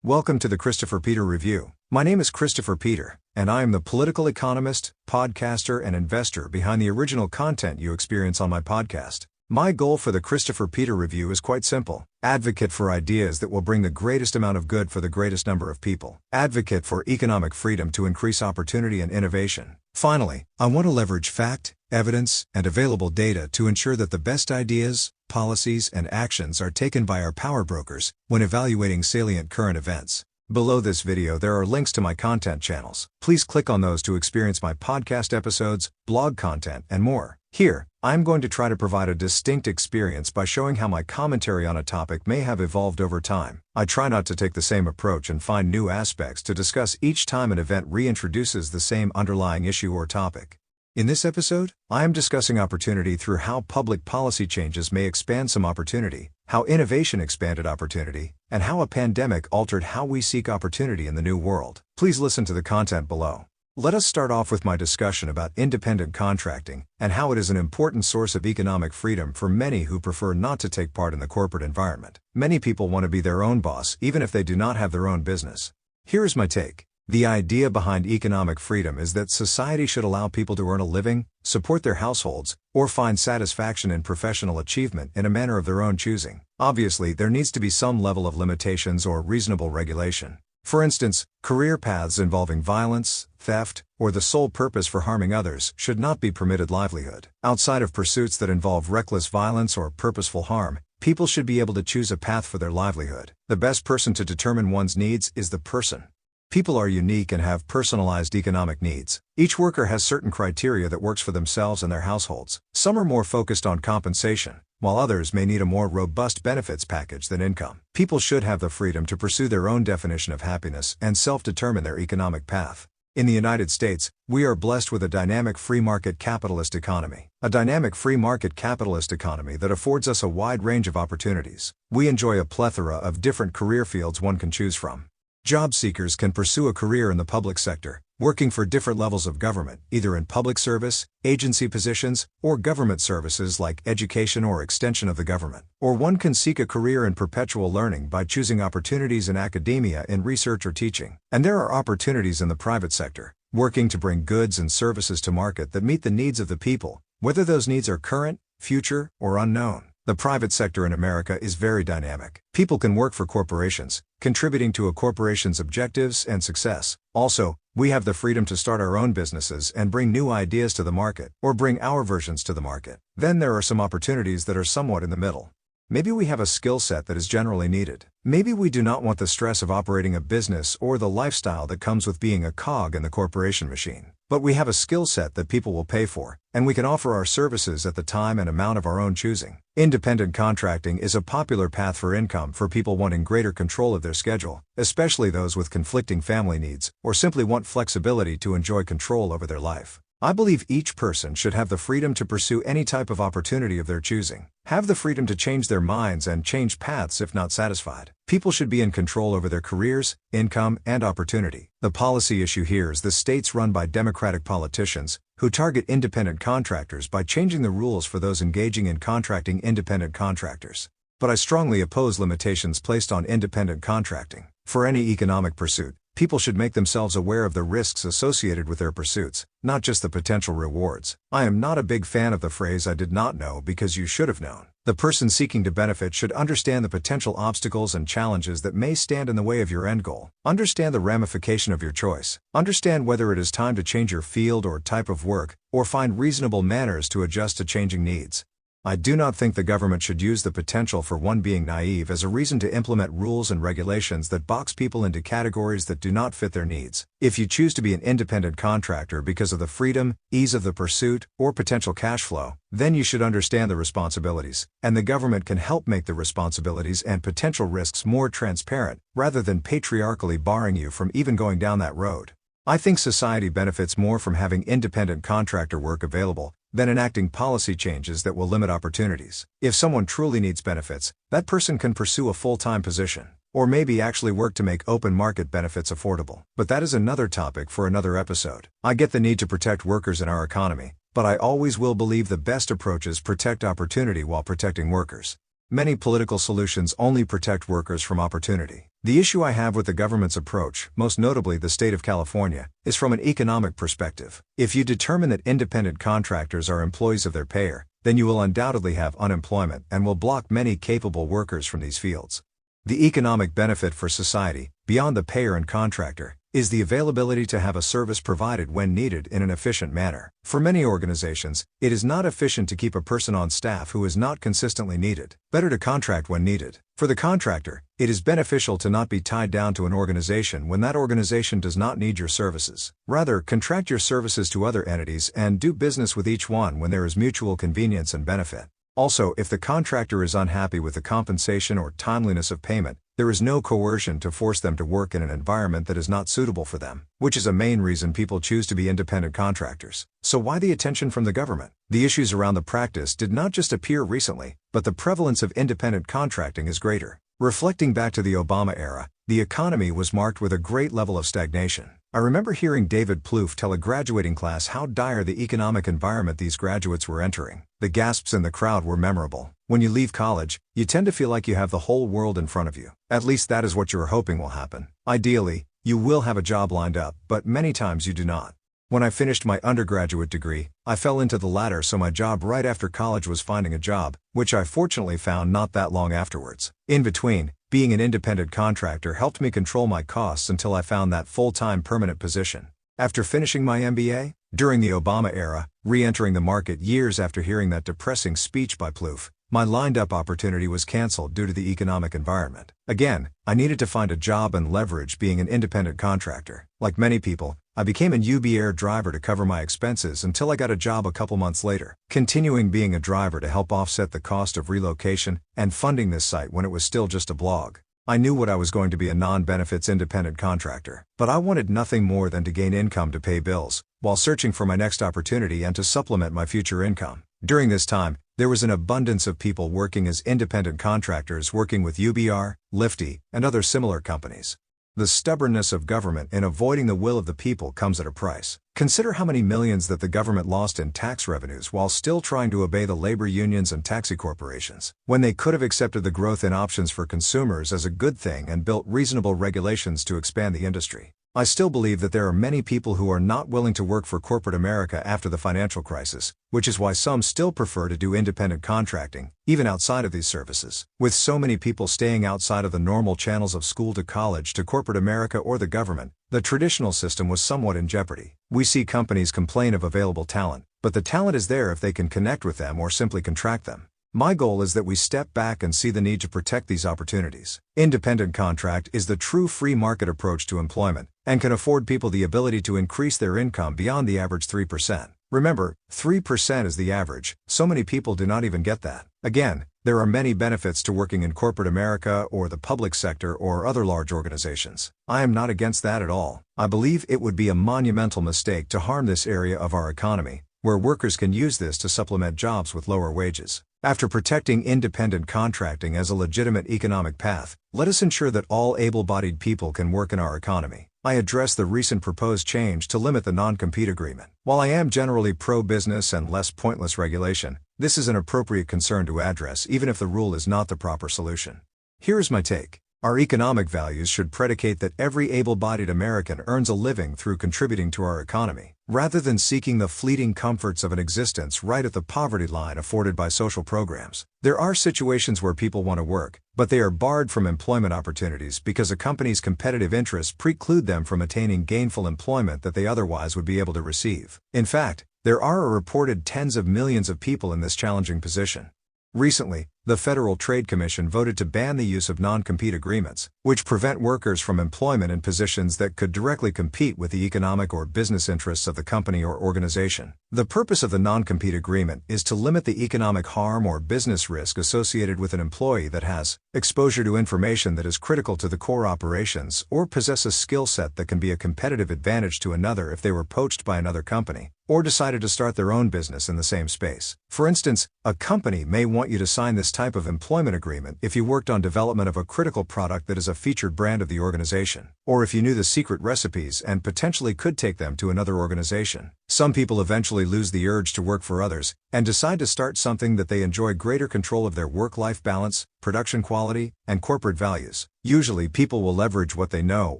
Welcome to the Christopher Peter Review. My name is Christopher Peter, and I am the political economist, podcaster, and investor behind the original content you experience on my podcast. My goal for the Christopher Peter Review is quite simple. Advocate for ideas that will bring the greatest amount of good for the greatest number of people. Advocate for economic freedom to increase opportunity and innovation. Finally, I want to leverage fact, evidence, and available data to ensure that the best ideas, policies, and actions are taken by our power brokers when evaluating salient current events. Below this video there are links to my content channels. Please click on those to experience my podcast episodes, blog content, and more. Here, I'm going to try to provide a distinct experience by showing how my commentary on a topic may have evolved over time. I try not to take the same approach and find new aspects to discuss each time an event reintroduces the same underlying issue or topic. In this episode, I am discussing opportunity through how public policy changes may expand some opportunity, how innovation expanded opportunity, and how a pandemic altered how we seek opportunity in the new world. Please listen to the content below. Let us start off with my discussion about independent contracting and how it is an important source of economic freedom for many who prefer not to take part in the corporate environment. Many people want to be their own boss even if they do not have their own business. Here is my take. The idea behind economic freedom is that society should allow people to earn a living, support their households, or find satisfaction in professional achievement in a manner of their own choosing. Obviously, there needs to be some level of limitations or reasonable regulation. For instance, career paths involving violence, theft, or the sole purpose for harming others should not be permitted livelihood. Outside of pursuits that involve reckless violence or purposeful harm, people should be able to choose a path for their livelihood. The best person to determine one's needs is the person. People are unique and have personalized economic needs. Each worker has certain criteria that works for themselves and their households. Some are more focused on compensation, while others may need a more robust benefits package than income. People should have the freedom to pursue their own definition of happiness and self-determine their economic path. In the United States, we are blessed with a dynamic free market capitalist economy. A dynamic free market capitalist economy that affords us a wide range of opportunities. We enjoy a plethora of different career fields one can choose from. Job seekers can pursue a career in the public sector, working for different levels of government, either in public service, agency positions, or government services like education or extension of the government. Or one can seek a career in perpetual learning by choosing opportunities in academia in research or teaching. And there are opportunities in the private sector, working to bring goods and services to market that meet the needs of the people, whether those needs are current, future, or unknown. The private sector in America is very dynamic. People can work for corporations, contributing to a corporation's objectives and success. Also, we have the freedom to start our own businesses and bring new ideas to the market, or bring our versions to the market. Then there are some opportunities that are somewhat in the middle. Maybe we have a skill set that is generally needed. Maybe we do not want the stress of operating a business or the lifestyle that comes with being a cog in the corporation machine. But we have a skill set that people will pay for, and we can offer our services at the time and amount of our own choosing. Independent contracting is a popular path for income for people wanting greater control of their schedule, especially those with conflicting family needs, or simply want flexibility to enjoy control over their life. I believe each person should have the freedom to pursue any type of opportunity of their choosing. Have the freedom to change their minds and change paths if not satisfied. People should be in control over their careers, income, and opportunity. The policy issue here is the states run by Democratic politicians who target independent contractors by changing the rules for those engaging in contracting independent contractors. But I strongly oppose limitations placed on independent contracting. For any economic pursuit, people should make themselves aware of the risks associated with their pursuits, not just the potential rewards. I am not a big fan of the phrase "I did not know because you should have known." The person seeking to benefit should understand the potential obstacles and challenges that may stand in the way of your end goal. Understand the ramification of your choice. Understand whether it is time to change your field or type of work, or find reasonable manners to adjust to changing needs. I do not think the government should use the potential for one being naive as a reason to implement rules and regulations that box people into categories that do not fit their needs. If you choose to be an independent contractor because of the freedom, ease of the pursuit, or potential cash flow, then you should understand the responsibilities, and the government can help make the responsibilities and potential risks more transparent, rather than patriarchally barring you from even going down that road. I think society benefits more from having independent contractor work available than enacting policy changes that will limit opportunities. If someone truly needs benefits, that person can pursue a full-time position, or maybe actually work to make open market benefits affordable. But that is another topic for another episode. I get the need to protect workers in our economy, but I always will believe the best approaches protect opportunity while protecting workers. Many political solutions only protect workers from opportunity. The issue I have with the government's approach, most notably the state of California, is from an economic perspective. If you determine that independent contractors are employees of their payer, then you will undoubtedly have unemployment and will block many capable workers from these fields. The economic benefit for society, beyond the payer and contractor, is the availability to have a service provided when needed in an efficient manner. For many organizations, it is not efficient to keep a person on staff who is not consistently needed. Better to contract when needed. For the contractor, it is beneficial to not be tied down to an organization when that organization does not need your services. Rather, contract your services to other entities and do business with each one when there is mutual convenience and benefit. Also, if the contractor is unhappy with the compensation or timeliness of payment, there is no coercion to force them to work in an environment that is not suitable for them, which is a main reason people choose to be independent contractors. So why the attention from the government? The issues around the practice did not just appear recently, but the prevalence of independent contracting is greater. Reflecting back to the Obama era, the economy was marked with a great level of stagnation. I remember hearing David Plouffe tell a graduating class how dire the economic environment these graduates were entering. The gasps in the crowd were memorable. When you leave college, you tend to feel like you have the whole world in front of you. At least that is what you are hoping will happen. Ideally, you will have a job lined up, but many times you do not. When I finished my undergraduate degree, I fell into the latter, so my job right after college was finding a job, which I fortunately found not that long afterwards. In between, being an independent contractor helped me control my costs until I found that full-time permanent position. After finishing my MBA, during the Obama era, re-entering the market years after hearing that depressing speech by Plouffe, my lined-up opportunity was canceled due to the economic environment. Again, I needed to find a job and leverage being an independent contractor. Like many people, I became a UB Air driver to cover my expenses until I got a job a couple months later, continuing being a driver to help offset the cost of relocation and funding this site when it was still just a blog. I knew what I was going to be, a non-benefits independent contractor, but I wanted nothing more than to gain income to pay bills, while searching for my next opportunity and to supplement my future income. During this time, there was an abundance of people working as independent contractors working with UBR, Lifty, and other similar companies. The stubbornness of government in avoiding the will of the people comes at a price. Consider how many millions that the government lost in tax revenues while still trying to obey the labor unions and taxi corporations, when they could have accepted the growth in options for consumers as a good thing and built reasonable regulations to expand the industry. I still believe that there are many people who are not willing to work for corporate America after the financial crisis, which is why some still prefer to do independent contracting, even outside of these services. With so many people staying outside of the normal channels of school to college to corporate America or the government, the traditional system was somewhat in jeopardy. We see companies complain of available talent, but the talent is there if they can connect with them or simply contract them. My goal is that we step back and see the need to protect these opportunities. Independent contract is the true free market approach to employment, and can afford people the ability to increase their income beyond the average 3%. Remember, 3% is the average, so many people do not even get that. Again, there are many benefits to working in corporate America or the public sector or other large organizations. I am not against that at all. I believe it would be a monumental mistake to harm this area of our economy, where workers can use this to supplement jobs with lower wages. After protecting independent contracting as a legitimate economic path, let us ensure that all able-bodied people can work in our economy. I address the recent proposed change to limit the non-compete agreement. While I am generally pro-business and less pointless regulation, this is an appropriate concern to address even if the rule is not the proper solution. Here is my take. Our economic values should predicate that every able-bodied American earns a living through contributing to our economy, rather than seeking the fleeting comforts of an existence right at the poverty line afforded by social programs. There are situations where people want to work, but they are barred from employment opportunities because a company's competitive interests preclude them from attaining gainful employment that they otherwise would be able to receive. In fact, there are a reported tens of millions of people in this challenging position. Recently, the Federal Trade Commission voted to ban the use of non-compete agreements, which prevent workers from employment in positions that could directly compete with the economic or business interests of the company or organization. The purpose of the non-compete agreement is to limit the economic harm or business risk associated with an employee that has exposure to information that is critical to the core operations or possess a skill set that can be a competitive advantage to another if they were poached by another company or decided to start their own business in the same space. For instance, a company may want you to sign this type of employment agreement if you worked on development of a critical product that is a featured brand of the organization, or if you knew the secret recipes and potentially could take them to another organization. Some people eventually lose the urge to work for others and decide to start something that they enjoy greater control of their work-life balance, production quality, and corporate values. Usually people will leverage what they know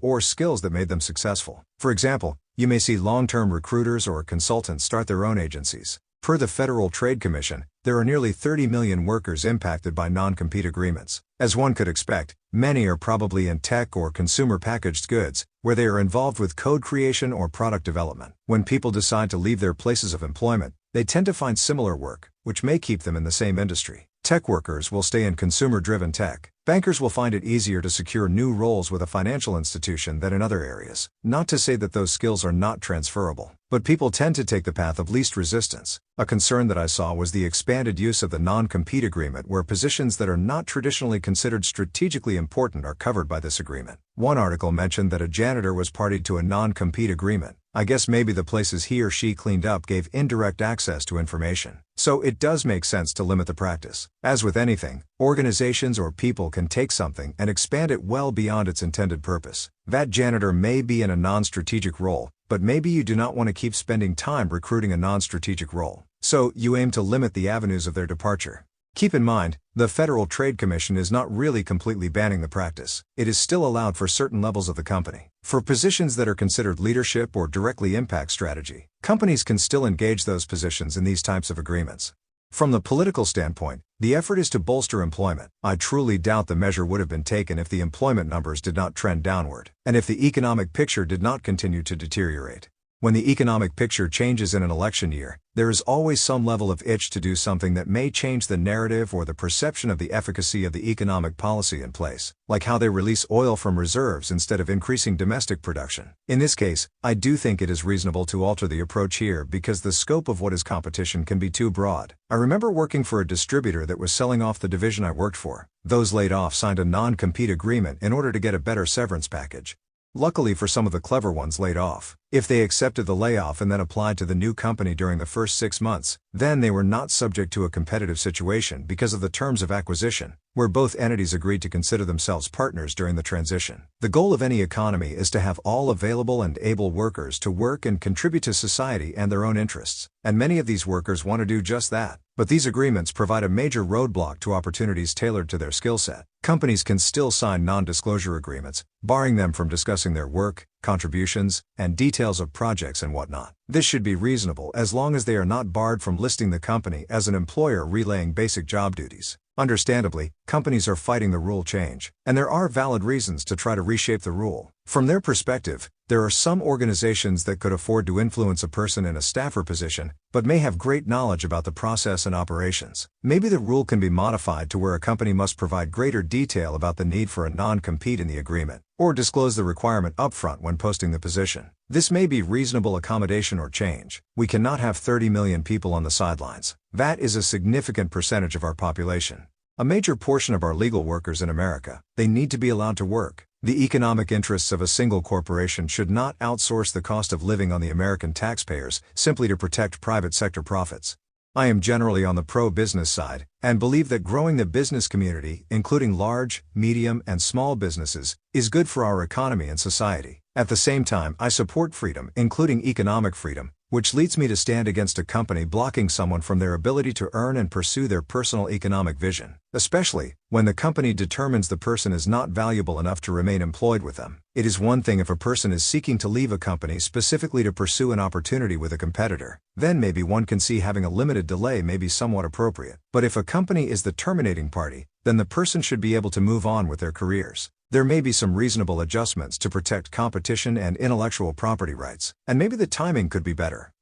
or skills that made them successful. For example, you may see long-term recruiters or consultants start their own agencies. Per the Federal Trade Commission, there are nearly 30 million workers impacted by non-compete agreements. As one could expect, many are probably in tech or consumer packaged goods, where they are involved with code creation or product development. When people decide to leave their places of employment, they tend to find similar work, which may keep them in the same industry. Tech workers will stay in consumer-driven tech. Bankers will find it easier to secure new roles with a financial institution than in other areas. Not to say that those skills are not transferable, but people tend to take the path of least resistance. A concern that I saw was the expanded use of the non-compete agreement, where positions that are not traditionally considered strategically important are covered by this agreement. One article mentioned that a janitor was party to a non-compete agreement. I guess maybe the places he or she cleaned up gave indirect access to information. So it does make sense to limit the practice. As with anything, organizations or people can take something and expand it well beyond its intended purpose. That janitor may be in a non-strategic role, but maybe you do not want to keep spending time recruiting a non-strategic role. So you aim to limit the avenues of their departure. Keep in mind, the Federal Trade Commission is not really completely banning the practice. It is still allowed for certain levels of the company. For positions that are considered leadership or directly impact strategy, companies can still engage those positions in these types of agreements. From the political standpoint, the effort is to bolster employment. I truly doubt the measure would have been taken if the employment numbers did not trend downward, and if the economic picture did not continue to deteriorate. When the economic picture changes in an election year, there is always some level of itch to do something that may change the narrative or the perception of the efficacy of the economic policy in place, like how they release oil from reserves instead of increasing domestic production. In this case, I do think it is reasonable to alter the approach here because the scope of what is competition can be too broad. I remember working for a distributor that was selling off the division I worked for. Those laid off signed a non-compete agreement in order to get a better severance package. Luckily for some of the clever ones laid off, if they accepted the layoff and then applied to the new company during the first 6 months, then they were not subject to a competitive situation because of the terms of acquisition, where both entities agreed to consider themselves partners during the transition. The goal of any economy is to have all available and able workers to work and contribute to society and their own interests, and many of these workers want to do just that. But these agreements provide a major roadblock to opportunities tailored to their skill set. Companies can still sign non-disclosure agreements, barring them from discussing their work, contributions, and details of projects and whatnot. This should be reasonable as long as they are not barred from listing the company as an employer relaying basic job duties. Understandably, companies are fighting the rule change, and there are valid reasons to try to reshape the rule. From their perspective, there are some organizations that could afford to influence a person in a staffer position, but may have great knowledge about the process and operations. Maybe the rule can be modified to where a company must provide greater detail about the need for a non-compete in the agreement, or disclose the requirement upfront when posting the position. This may be reasonable accommodation or change. We cannot have 30 million people on the sidelines. That is a significant percentage of our population. A major portion of our legal workers in America. They need to be allowed to work. The economic interests of a single corporation should not outsource the cost of living on the American taxpayers simply to protect private sector profits. I am generally on the pro-business side, and believe that growing the business community, including large, medium, and small businesses, is good for our economy and society. At the same time, I support freedom, including economic freedom, which leads me to stand against a company blocking someone from their ability to earn and pursue their personal economic vision, especially when the company determines the person is not valuable enough to remain employed with them. It is one thing if a person is seeking to leave a company specifically to pursue an opportunity with a competitor, then maybe one can see having a limited delay may be somewhat appropriate. But if a company is the terminating party, then the person should be able to move on with their careers. There may be some reasonable adjustments to protect competition and intellectual property rights, and maybe the timing could be better.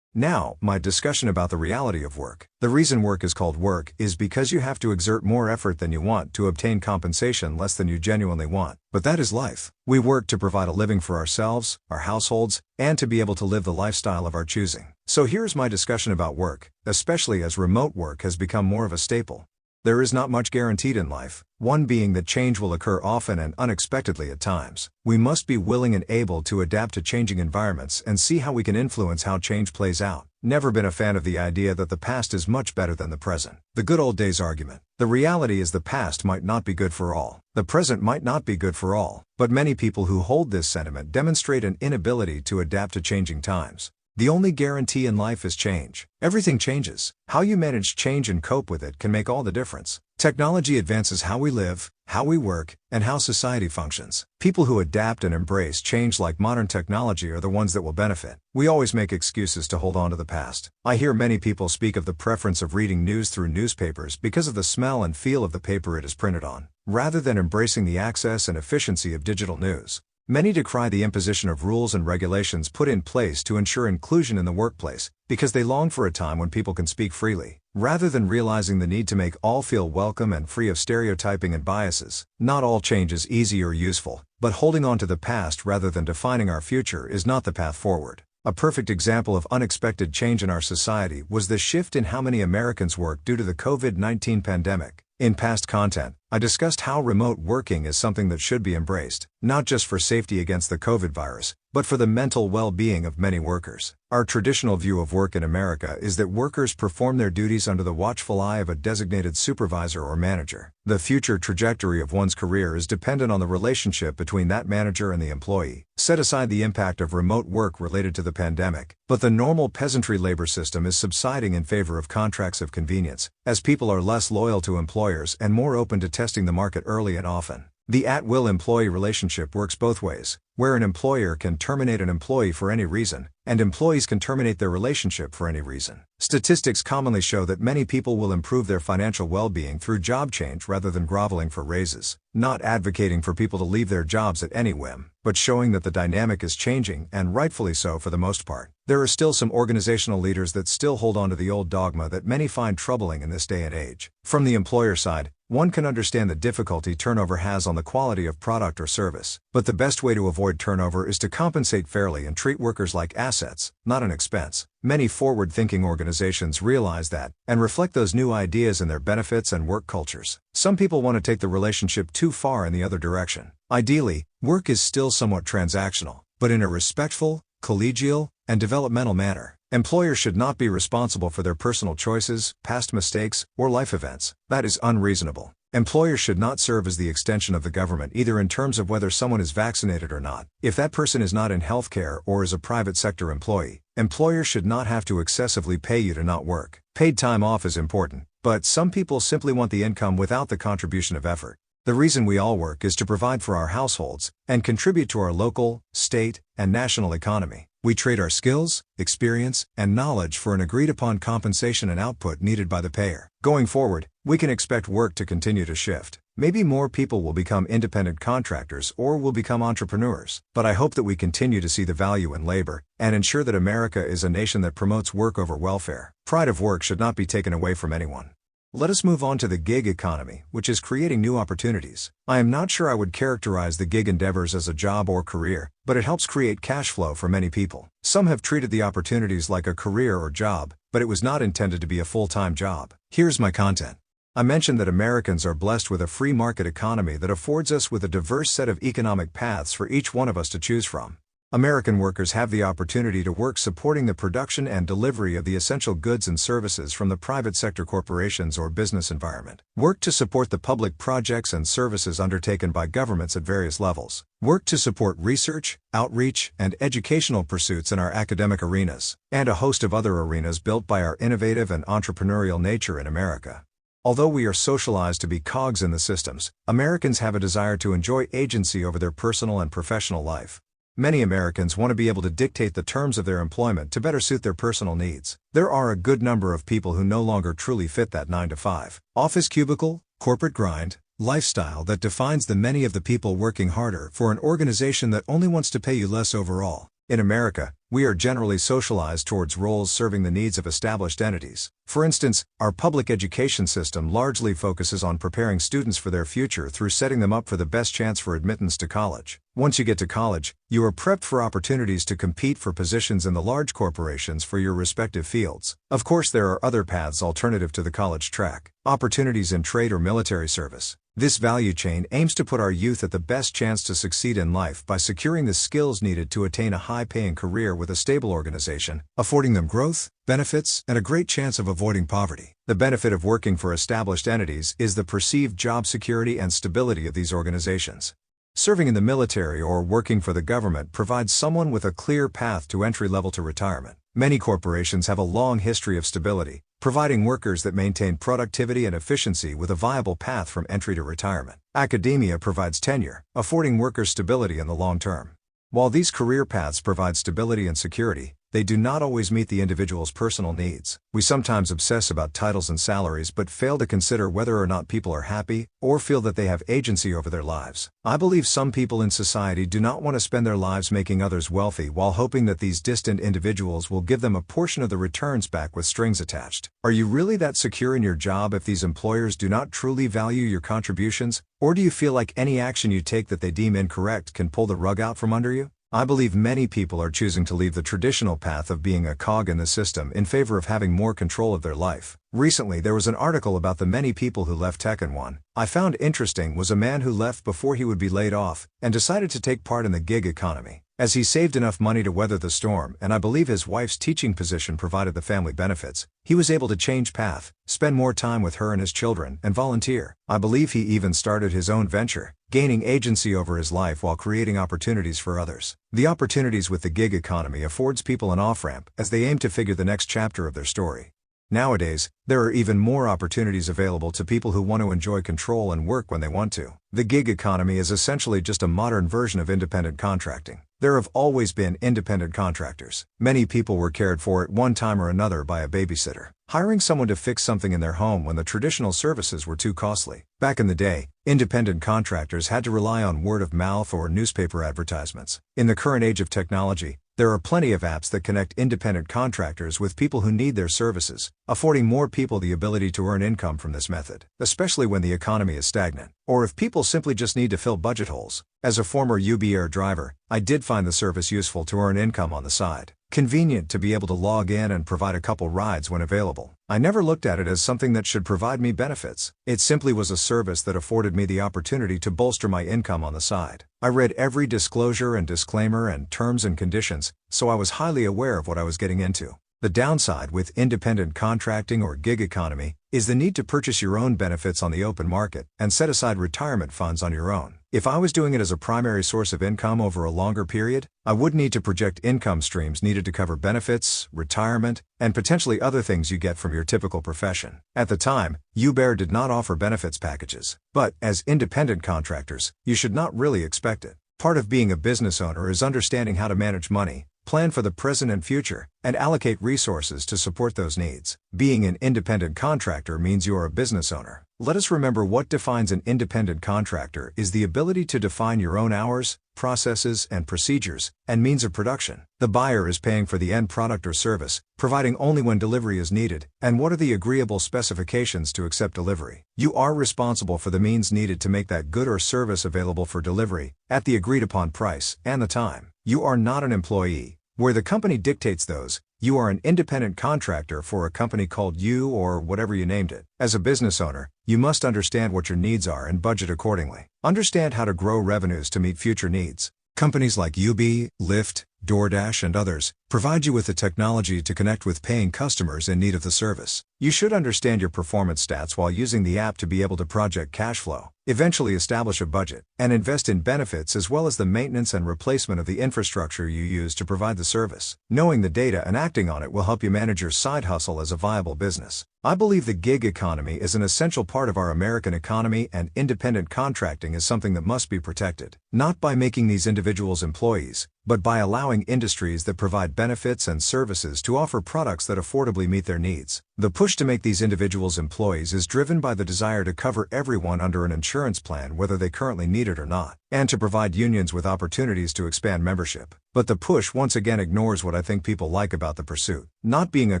Now, my discussion about the reality of work. The reason work is called work is because you have to exert more effort than you want to obtain compensation less than you genuinely want. But that is life. We work to provide a living for ourselves, our households, and to be able to live the lifestyle of our choosing. So here's my discussion about work, especially as remote work has become more of a staple. There is not much guaranteed in life, one being that change will occur often and unexpectedly at times. We must be willing and able to adapt to changing environments and see how we can influence how change plays out. Never been a fan of the idea that the past is much better than the present. The good old days argument. The reality is the past might not be good for all. The present might not be good for all. But many people who hold this sentiment demonstrate an inability to adapt to changing times. The only guarantee in life is change. Everything changes. How you manage change and cope with it can make all the difference. Technology advances how we live, how we work, and how society functions. People who adapt and embrace change like modern technology are the ones that will benefit. We always make excuses to hold on to the past. I hear many people speak of the preference of reading news through newspapers because of the smell and feel of the paper it is printed on, rather than embracing the access and efficiency of digital news. Many decry the imposition of rules and regulations put in place to ensure inclusion in the workplace, because they long for a time when people can speak freely, rather than realizing the need to make all feel welcome and free of stereotyping and biases. Not all change is easy or useful, but holding on to the past rather than defining our future is not the path forward. A perfect example of unexpected change in our society was the shift in how many Americans work due to the COVID-19 pandemic. In past content, I discussed how remote working is something that should be embraced, not just for safety against the COVID virus, but for the mental well-being of many workers. Our traditional view of work in America is that workers perform their duties under the watchful eye of a designated supervisor or manager. The future trajectory of one's career is dependent on the relationship between that manager and the employee. Set aside the impact of remote work related to the pandemic, but the normal peasantry labor system is subsiding in favor of contracts of convenience, as people are less loyal to employers and more open to testing the market early and often. The at-will employee relationship works both ways, where an employer can terminate an employee for any reason, and employees can terminate their relationship for any reason. Statistics commonly show that many people will improve their financial well-being through job change rather than groveling for raises. Not advocating for people to leave their jobs at any whim, but showing that the dynamic is changing, and rightfully so for the most part. There are still some organizational leaders that still hold on to the old dogma that many find troubling in this day and age. From the employer side, one can understand the difficulty turnover has on the quality of product or service, but the best way to avoid turnover is to compensate fairly and treat workers like assets, not an expense. Many forward-thinking organizations realize that, and reflect those new ideas in their benefits and work cultures. Some people want to take the relationship too far in the other direction. Ideally, work is still somewhat transactional, but in a respectful, collegial, and developmental manner. Employers should not be responsible for their personal choices, past mistakes, or life events. That is unreasonable. Employers should not serve as the extension of the government either in terms of whether someone is vaccinated or not. If that person is not in healthcare or is a private sector employee, employers should not have to excessively pay you to not work. Paid time off is important, but some people simply want the income without the contribution of effort. The reason we all work is to provide for our households and contribute to our local, state, and national economy. We trade our skills, experience, and knowledge for an agreed-upon compensation and output needed by the payer. Going forward, we can expect work to continue to shift. Maybe more people will become independent contractors or will become entrepreneurs. But I hope that we continue to see the value in labor and ensure that America is a nation that promotes work over welfare. Pride of work should not be taken away from anyone. Let us move on to the gig economy, which is creating new opportunities. I am not sure I would characterize the gig endeavors as a job or career, but it helps create cash flow for many people. Some have treated the opportunities like a career or job, but it was not intended to be a full-time job. Here's my content. I mentioned that Americans are blessed with a free market economy that affords us with a diverse set of economic paths for each one of us to choose from. American workers have the opportunity to work supporting the production and delivery of the essential goods and services from the private sector corporations or business environment. Work to support the public projects and services undertaken by governments at various levels. Work to support research, outreach, and educational pursuits in our academic arenas, and a host of other arenas built by our innovative and entrepreneurial nature in America. Although we are socialized to be cogs in the systems, Americans have a desire to enjoy agency over their personal and professional life. Many Americans want to be able to dictate the terms of their employment to better suit their personal needs. There are a good number of people who no longer truly fit that 9-to-5 office cubicle, corporate grind, lifestyle that defines the many of the people working harder for an organization that only wants to pay you less overall. In America, we are generally socialized towards roles serving the needs of established entities. For instance, our public education system largely focuses on preparing students for their future through setting them up for the best chance for admittance to college. Once you get to college, you are prepped for opportunities to compete for positions in the large corporations for your respective fields. Of course, there are other paths alternative to the college track. Opportunities in trade or military service. This value chain aims to put our youth at the best chance to succeed in life by securing the skills needed to attain a high-paying career with a stable organization, affording them growth, benefits, and a great chance of avoiding poverty. The benefit of working for established entities is the perceived job security and stability of these organizations. Serving in the military or working for the government provides someone with a clear path to entry level to retirement. Many corporations have a long history of stability, providing workers that maintain productivity and efficiency with a viable path from entry to retirement. Academia provides tenure, affording workers stability in the long term. While these career paths provide stability and security, they do not always meet the individual's personal needs. We sometimes obsess about titles and salaries but fail to consider whether or not people are happy or feel that they have agency over their lives. I believe some people in society do not want to spend their lives making others wealthy while hoping that these distant individuals will give them a portion of the returns back with strings attached. Are you really that secure in your job if these employers do not truly value your contributions, or do you feel like any action you take that they deem incorrect can pull the rug out from under you? I believe many people are choosing to leave the traditional path of being a cog in the system in favor of having more control of their life. Recently, there was an article about the many people who left tech, and one I found interesting was a man who left before he would be laid off and decided to take part in the gig economy. As he saved enough money to weather the storm, and I believe his wife's teaching position provided the family benefits, he was able to change path, spend more time with her and his children, and volunteer. I believe he even started his own venture, gaining agency over his life while creating opportunities for others. The opportunities with the gig economy affords people an off-ramp as they aim to figure the next chapter of their story. Nowadays, there are even more opportunities available to people who want to enjoy control and work when they want to. The gig economy is essentially just a modern version of independent contracting. There have always been independent contractors. Many people were cared for at one time or another by a babysitter, hiring someone to fix something in their home when the traditional services were too costly. Back in the day, independent contractors had to rely on word of mouth or newspaper advertisements. In the current age of technology, there are plenty of apps that connect independent contractors with people who need their services, affording more people the ability to earn income from this method, especially when the economy is stagnant, or if people simply just need to fill budget holes. As a former Uber driver, I did find the service useful to earn income on the side. Convenient to be able to log in and provide a couple rides when available. I never looked at it as something that should provide me benefits. It simply was a service that afforded me the opportunity to bolster my income on the side. I read every disclosure and disclaimer and terms and conditions, so I was highly aware of what I was getting into. The downside with independent contracting or gig economy is the need to purchase your own benefits on the open market and set aside retirement funds on your own. If I was doing it as a primary source of income over a longer period, I would need to project income streams needed to cover benefits, retirement, and potentially other things you get from your typical profession. At the time, Uber did not offer benefits packages, but as independent contractors, you should not really expect it. Part of being a business owner is understanding how to manage money, plan for the present and future, and allocate resources to support those needs. Being an independent contractor means you are a business owner. Let us remember what defines an independent contractor is the ability to define your own hours, processes, and procedures, and means of production. The buyer is paying for the end product or service, providing only when delivery is needed, and what are the agreeable specifications to accept delivery. You are responsible for the means needed to make that good or service available for delivery, at the agreed upon price, and the time. You are not an employee, where the company dictates those. You are an independent contractor for a company called you or whatever you named it. As a business owner, you must understand what your needs are and budget accordingly. Understand how to grow revenues to meet future needs. Companies like Uber, Lyft, DoorDash, and others provide you with the technology to connect with paying customers in need of the service. You should understand your performance stats while using the app to be able to project cash flow, eventually establish a budget, and invest in benefits as well as the maintenance and replacement of the infrastructure you use to provide the service. Knowing the data and acting on it will help you manage your side hustle as a viable business. I believe the gig economy is an essential part of our American economy, and independent contracting is something that must be protected, not by making these individuals employees, but by allowing industries that provide benefits and services to offer products that affordably meet their needs. The push to make these individuals employees is driven by the desire to cover everyone under an insurance plan whether they currently need it or not, and to provide unions with opportunities to expand membership. But the push once again ignores what I think people like about the pursuit: not being a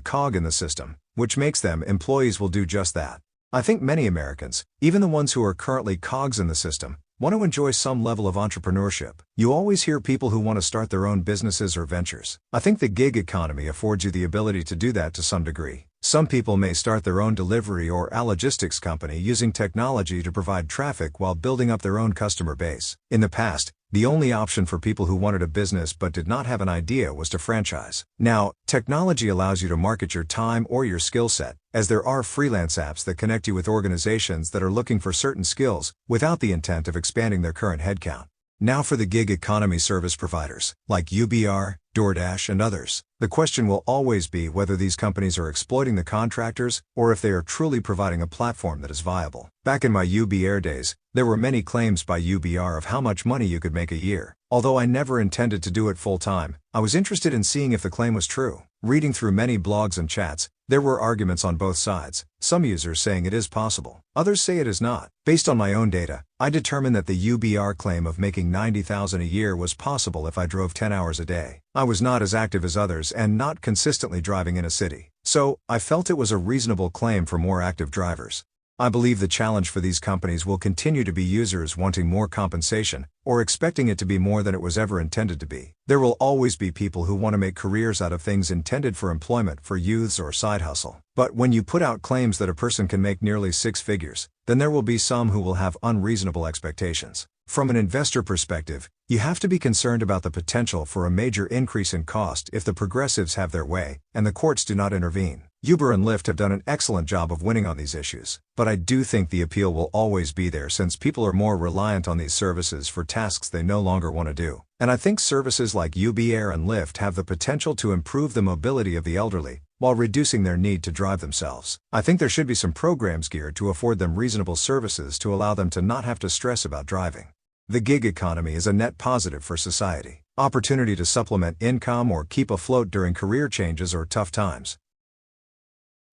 cog in the system, which makes them employees will do just that. I think many Americans, even the ones who are currently cogs in the system, want to enjoy some level of entrepreneurship. You always hear people who want to start their own businesses or ventures. I think the gig economy affords you the ability to do that to some degree. Some people may start their own delivery or logistics company using technology to provide traffic while building up their own customer base. In the past, the only option for people who wanted a business but did not have an idea was to franchise. Now, technology allows you to market your time or your skill set, as there are freelance apps that connect you with organizations that are looking for certain skills, without the intent of expanding their current headcount. Now for the gig economy service providers, like UBR, DoorDash, and others. The question will always be whether these companies are exploiting the contractors, or if they are truly providing a platform that is viable. Back in my UBR days, there were many claims by UBR of how much money you could make a year. Although I never intended to do it full-time, I was interested in seeing if the claim was true. Reading through many blogs and chats, there were arguments on both sides, some users saying it is possible, others say it is not. Based on my own data, I determined that the UBR claim of making $90,000 a year was possible if I drove 10 hours a day. I was not as active as others and not consistently driving in a city, so I felt it was a reasonable claim for more active drivers. I believe the challenge for these companies will continue to be users wanting more compensation, or expecting it to be more than it was ever intended to be. There will always be people who want to make careers out of things intended for employment for youths or side hustle. But when you put out claims that a person can make nearly six figures, then there will be some who will have unreasonable expectations. From an investor perspective, you have to be concerned about the potential for a major increase in cost if the progressives have their way, and the courts do not intervene. Uber and Lyft have done an excellent job of winning on these issues, but I do think the appeal will always be there since people are more reliant on these services for tasks they no longer want to do. And I think services like Uber and Lyft have the potential to improve the mobility of the elderly, while reducing their need to drive themselves. I think there should be some programs geared to afford them reasonable services to allow them to not have to stress about driving. The gig economy is a net positive for society. Opportunity to supplement income or keep afloat during career changes or tough times.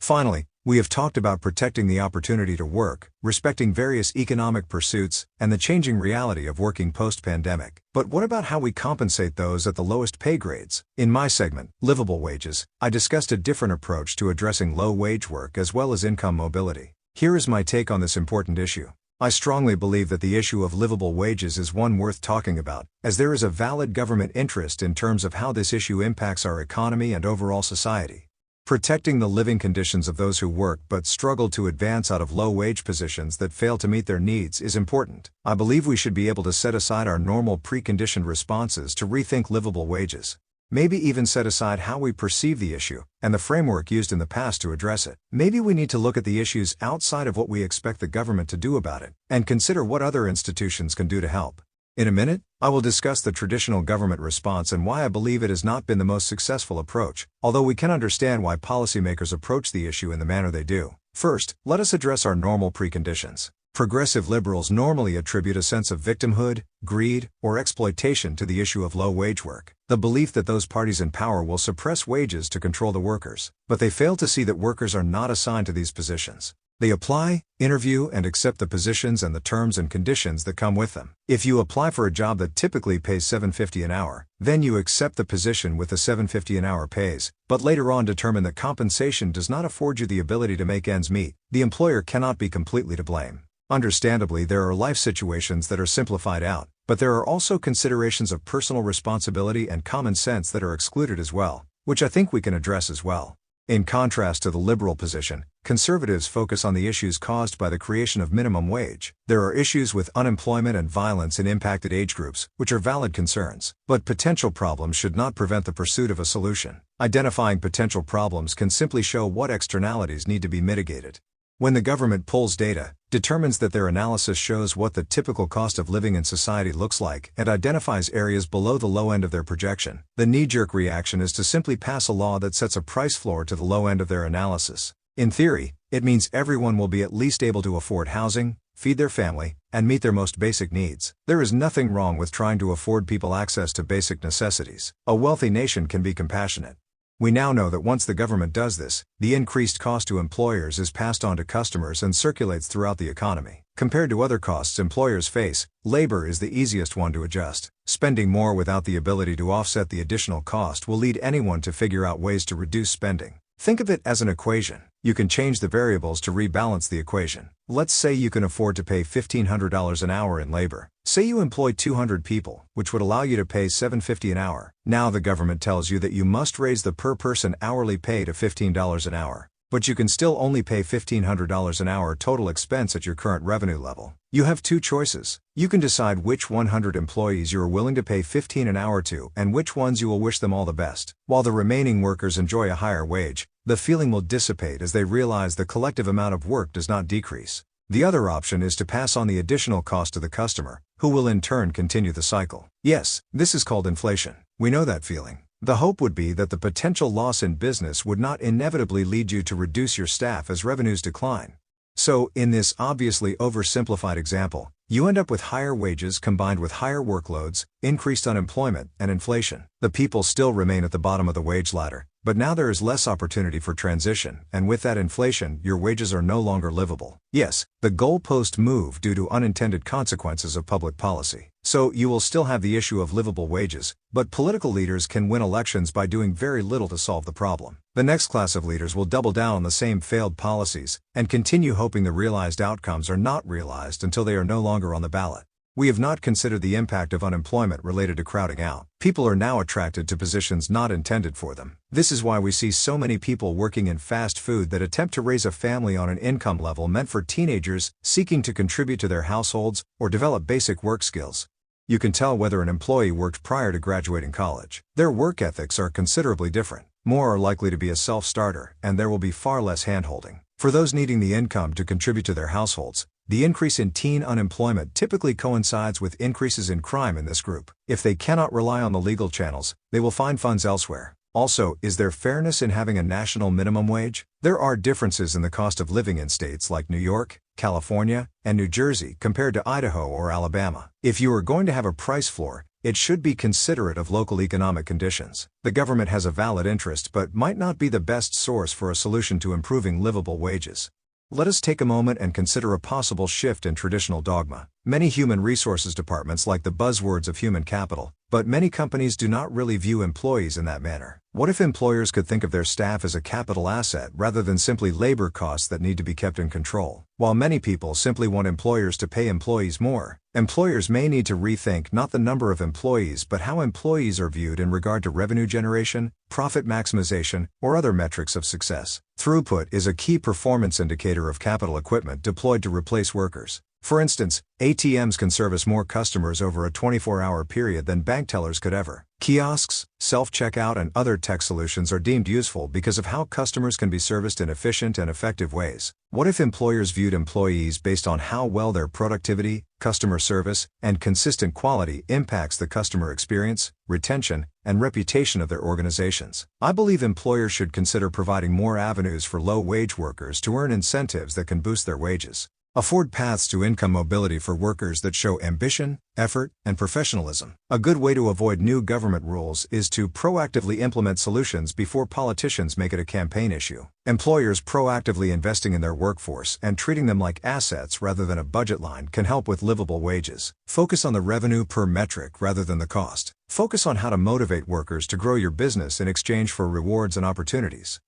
Finally, we have talked about protecting the opportunity to work, respecting various economic pursuits, and the changing reality of working post-pandemic. But what about how we compensate those at the lowest pay grades? In my segment, Livable Wages, I discussed a different approach to addressing low-wage work as well as income mobility. Here is my take on this important issue. I strongly believe that the issue of livable wages is one worth talking about, as there is a valid government interest in terms of how this issue impacts our economy and overall society. Protecting the living conditions of those who work but struggle to advance out of low-wage positions that fail to meet their needs is important. I believe we should be able to set aside our normal preconditioned responses to rethink livable wages. Maybe even set aside how we perceive the issue, and the framework used in the past to address it. Maybe we need to look at the issues outside of what we expect the government to do about it, and consider what other institutions can do to help. In a minute, I will discuss the traditional government response and why I believe it has not been the most successful approach, although we can understand why policymakers approach the issue in the manner they do. First, let us address our normal preconditions. Progressive liberals normally attribute a sense of victimhood, greed, or exploitation to the issue of low-wage work. The belief that those parties in power will suppress wages to control the workers. But they fail to see that workers are not assigned to these positions. They apply, interview, and accept the positions and the terms and conditions that come with them. If you apply for a job that typically pays $7.50 an hour, then you accept the position with the $7.50 an hour pays, but later on determine that compensation does not afford you the ability to make ends meet. The employer cannot be completely to blame. Understandably, there are life situations that are simplified out, but there are also considerations of personal responsibility and common sense that are excluded as well, which I think we can address as well. In contrast to the liberal position, conservatives focus on the issues caused by the creation of minimum wage. There are issues with unemployment and violence in impacted age groups, which are valid concerns. But potential problems should not prevent the pursuit of a solution. Identifying potential problems can simply show what externalities need to be mitigated. When the government pulls data, determines that their analysis shows what the typical cost of living in society looks like, and identifies areas below the low end of their projection, the knee-jerk reaction is to simply pass a law that sets a price floor to the low end of their analysis. In theory, it means everyone will be at least able to afford housing, feed their family, and meet their most basic needs. There is nothing wrong with trying to afford people access to basic necessities. A wealthy nation can be compassionate. We now know that once the government does this, the increased cost to employers is passed on to customers and circulates throughout the economy. Compared to other costs employers face, labor is the easiest one to adjust. Spending more without the ability to offset the additional cost will lead anyone to figure out ways to reduce spending. Think of it as an equation. You can change the variables to rebalance the equation. Let's say you can afford to pay $1,500 an hour in labor. Say you employ 200 people, which would allow you to pay $7.50 an hour. Now the government tells you that you must raise the per-person hourly pay to $15 an hour. But you can still only pay $1,500 an hour total expense at your current revenue level. You have two choices. You can decide which 100 employees you are willing to pay $15 an hour to and which ones you will wish them all the best. While the remaining workers enjoy a higher wage, the feeling will dissipate as they realize the collective amount of work does not decrease. The other option is to pass on the additional cost to the customer, who will in turn continue the cycle. Yes, this is called inflation. We know that feeling. The hope would be that the potential loss in business would not inevitably lead you to reduce your staff as revenues decline. So, in this obviously oversimplified example, you end up with higher wages combined with higher workloads, increased unemployment, and inflation. The people still remain at the bottom of the wage ladder, but now there is less opportunity for transition, and with that inflation, your wages are no longer livable. Yes, the goalpost moved due to unintended consequences of public policy. So, you will still have the issue of livable wages, but political leaders can win elections by doing very little to solve the problem. The next class of leaders will double down on the same failed policies, and continue hoping the realized outcomes are not realized until they are no longer on the ballot. We have not considered the impact of unemployment related to crowding out. People are now attracted to positions not intended for them. This is why we see so many people working in fast food that attempt to raise a family on an income level meant for teenagers seeking to contribute to their households or develop basic work skills. You can tell whether an employee worked prior to graduating college. Their work ethics are considerably different. More are likely to be a self-starter, and there will be far less hand-holding. For those needing the income to contribute to their households, the increase in teen unemployment typically coincides with increases in crime in this group. If they cannot rely on the legal channels, they will find funds elsewhere. Also, is there fairness in having a national minimum wage? There are differences in the cost of living in states like New York, California, and New Jersey compared to Idaho or Alabama. If you are going to have a price floor, it should be considerate of local economic conditions. The government has a valid interest but might not be the best source for a solution to improving livable wages. Let us take a moment and consider a possible shift in traditional dogma. Many human resources departments like the buzzwords of human capital, but many companies do not really view employees in that manner. What if employers could think of their staff as a capital asset rather than simply labor costs that need to be kept in control? While many people simply want employers to pay employees more, employers may need to rethink not the number of employees but how employees are viewed in regard to revenue generation, profit maximization, or other metrics of success. Throughput is a key performance indicator of capital equipment deployed to replace workers. For instance, ATMs can service more customers over a 24-hour period than bank tellers could ever. Kiosks, self-checkout, and other tech solutions are deemed useful because of how customers can be serviced in efficient and effective ways. What if employers viewed employees based on how well their productivity, customer service, and consistent quality impacts the customer experience, retention, and reputation of their organizations? I believe employers should consider providing more avenues for low-wage workers to earn incentives that can boost their wages. Afford paths to income mobility for workers that show ambition, effort, and professionalism. A good way to avoid new government rules is to proactively implement solutions before politicians make it a campaign issue. Employers proactively investing in their workforce and treating them like assets rather than a budget line can help with livable wages. Focus on the revenue per metric rather than the cost. Focus on how to motivate workers to grow your business in exchange for rewards and opportunities.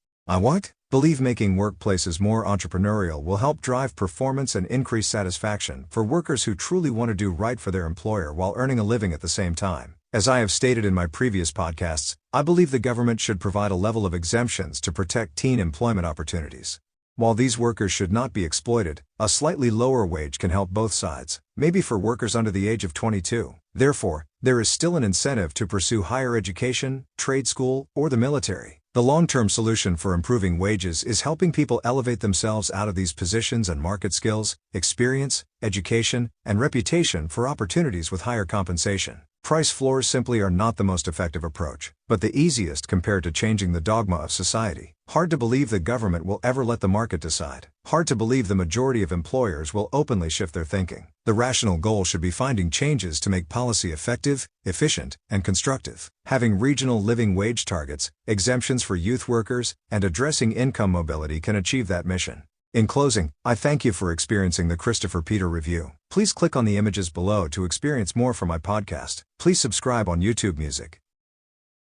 Believe making workplaces more entrepreneurial will help drive performance and increase satisfaction for workers who truly want to do right for their employer while earning a living at the same time. As I have stated in my previous podcasts, I believe the government should provide a level of exemptions to protect teen employment opportunities. While these workers should not be exploited, a slightly lower wage can help both sides, maybe for workers under the age of 22. Therefore, there is still an incentive to pursue higher education, trade school, or the military. The long-term solution for improving wages is helping people elevate themselves out of these positions and market skills, experience, education, and reputation for opportunities with higher compensation. Price floors simply are not the most effective approach, but the easiest compared to changing the dogma of society. Hard to believe the government will ever let the market decide. Hard to believe the majority of employers will openly shift their thinking. The rational goal should be finding changes to make policy effective, efficient, and constructive. Having regional living wage targets, exemptions for youth workers, and addressing income mobility can achieve that mission. In closing, I thank you for experiencing the Christopher Peter Review. Please click on the images below to experience more from my podcast. Please subscribe on YouTube Music.